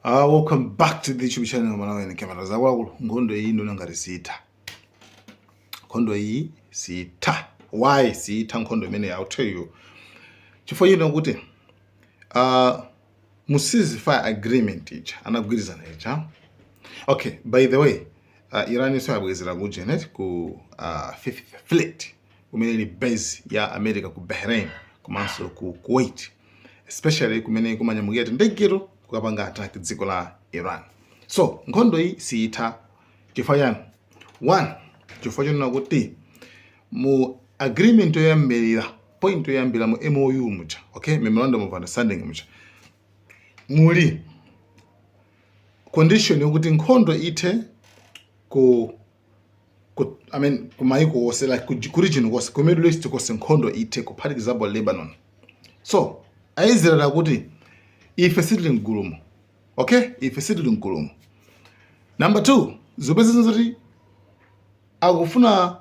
Welcome back to the YouTube channel. Mwana camera za wakulu ngondo hii ndo ngati sita. Ngondo hii sita. Why sita ngondo imene I'll tell you. Chifukwa you know kuti mu ceasefire agreement icha anagwirizana icha. Okay, by the way, Iran so yabwezera ku Janet ku 5th Fleet kumene ni base ya America ku Bahrain komanso ku Kuwait, especially kumene kumanyamukira ndegero kukapanga attack dziko la Iran. So nkhondo iyi siyitha chifukwa yani. One, chifukwa chonena kuti mu agreement yoyambirira, point yoyambira mu MOU mucha, okay, memorandum of understanding mucha, muli condition yokuti nkhondo ithe kumayiko wose, like ku region wose, ku Middle East kose nkhondo ithe kuphatikizapo Lebanon. So ayizera kuti ife sitili mgulumo, okay, ife sitili mgulumo. Number 2, zopeza zoti akufuna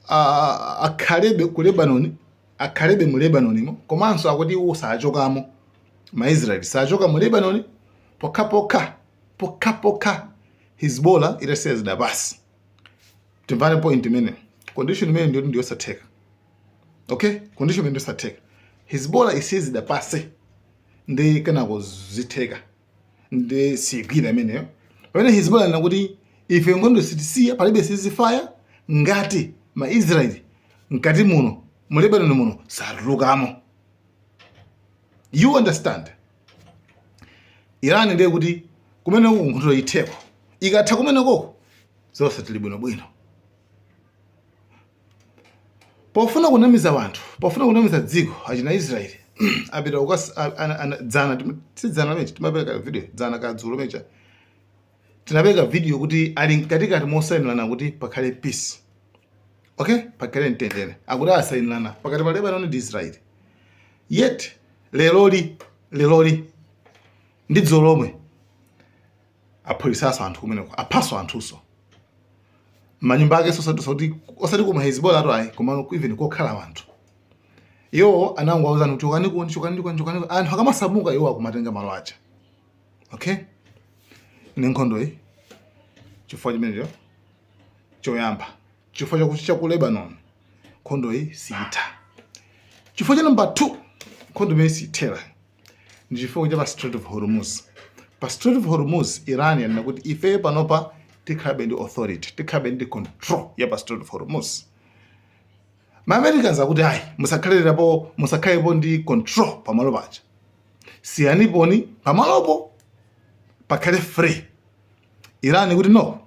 akhalebe ku Lebanon, akhalebe mu Lebanon mo, komanso akuti usachokamo ma Israel sachoka mu Lebanon pokapoka Hezbollah ita says da basi. Tivane point imene condition imene ndio satheka, okay, condition imene ndio satheka. Hezbollah says da basi ndi kana kuzitheka ndi sigwira imeneyo. Pamene Hezbollah nakuti ife ngondo sitisiya palibe ceasefire ngati ma Israel ngati muno mu Lebanon muno sarukamo. You understand? Iran ndiye kuti kumene uku nkhondo itheko ikatha kumene koko zonse tili bwino. Pofuna kunamiza wanthu, pofuna kunamiza dziko achina Israel apita dzana mecha timapeka video dzana kadzulo mecha tinapeka video kuti ali katikati mosainirana kuti pakhale peace, okay, pakhale mtendere, akuti asainirana pakati pa Lebanon ndi Israel. Yet leloli ndi dzolomwe apholisaso anthu kumeneko, aphaso anthuso manyumba ake osati kuma Hezbollah ato ayi, koma even kokhala wanthu. Yo anango awuzana kuti chokani anthu akamasamuka iwo akumatenga malo acha, okay. Ine nkhondo iyi chifukwa chimenecho choyamba, chifukwa chakuchicha ku Lebanon nkhondo iyi siyitha. Chifukwa cha number 2 nkhondo imene siyithera ndi chifukwa cha pa Strait of Hormuz. Pa Strait of Hormuz Iran yanena kuti ife panopa tikhabe ndi authority, tikhabe ndi control ya pa Strait of Hormuz. Ma Americans akuti hayi musakhalepo ndi control pamalo pacha, siyaniponi pamalopo pakhale free. Iran kuti no,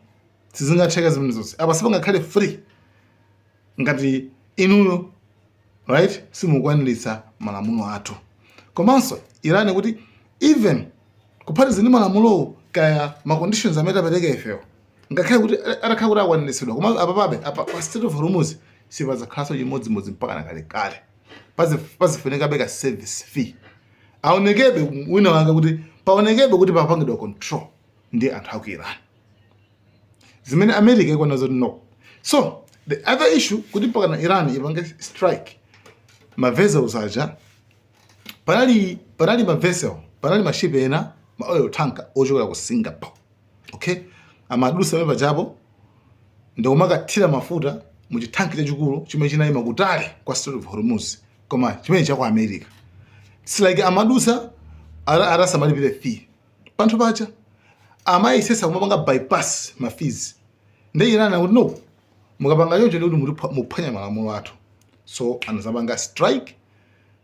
sizingatheka zimene zonse apa sipangakhale free ngati inuyo, right, simukwaniritsa malamulo athu. Komanso Iran kuti even kuphatikiza ndi malamulo kaya ma conditions amene apereka ifewo ngakhale kuti atakhala kuti akwaniritsidwa, koma apapabe pa Strait of Hormuz sipazakhalanso chimodzimodzi mpaka kalekale pazifunika beka service fee, aonekebe wina wanga kuti paonekebe kuti papangidwa control ndi anthu aku Iran, zimene America ikwana zoti no. So the other issue kuti mpaka na Iran ipange strike ma vessels aja, panali ma vessel, panali ma ship ena, ma oil tanker ochokera ku Singapore, okay, amadusa amene pajapo ndikumakathira mafuta mu chitanki chachikulu chimene chinayima kutali kwa Strait of Hormuz, koma chimene cha ku America. It's like amadusa arasamalipire fee panthu pacha amayisesa kumapanga bypass ma fees. Ndi Iran akuti no, mukapanga choncho ndi kuti muphwanya malamulo athu. So anazapanga strike,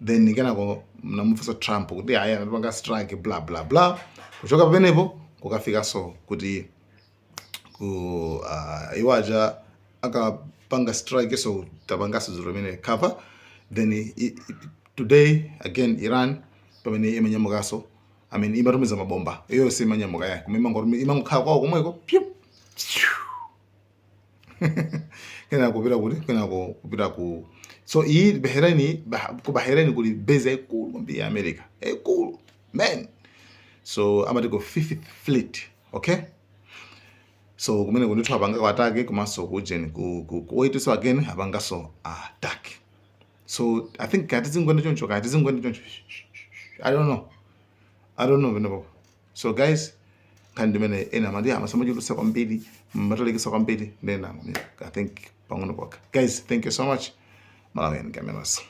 then kenako mnamufunsa Trump kuti aya anapanga strike blah blah blah. Kuchoka pamenepo kukafika so kuti ku iwaja akapanga strike, so tapangaso ziro mene cover. Then today again Iran pamene imanyamukaso, I mean imatumiza mabomba iyo simanyamuka yake imangokhala kwawo komweko kupita ku. So iyi ku Bahrain kuli base ekulu kwambiri ya America, ekulu man. So amati ku 5th Fleet, okay. So kumene kundithu apanga kwa attack komanso ku Kuwait, so again apangaso attack. So I think kati zingwenda choncho, I don't know. I don't know vinopo. So guys, kandi mene ena mandi amasamajulusa kwambiri matalekisa kwambiri ndena I think pangono kwaka. Guys, thank you so much. Malawi and Cameras.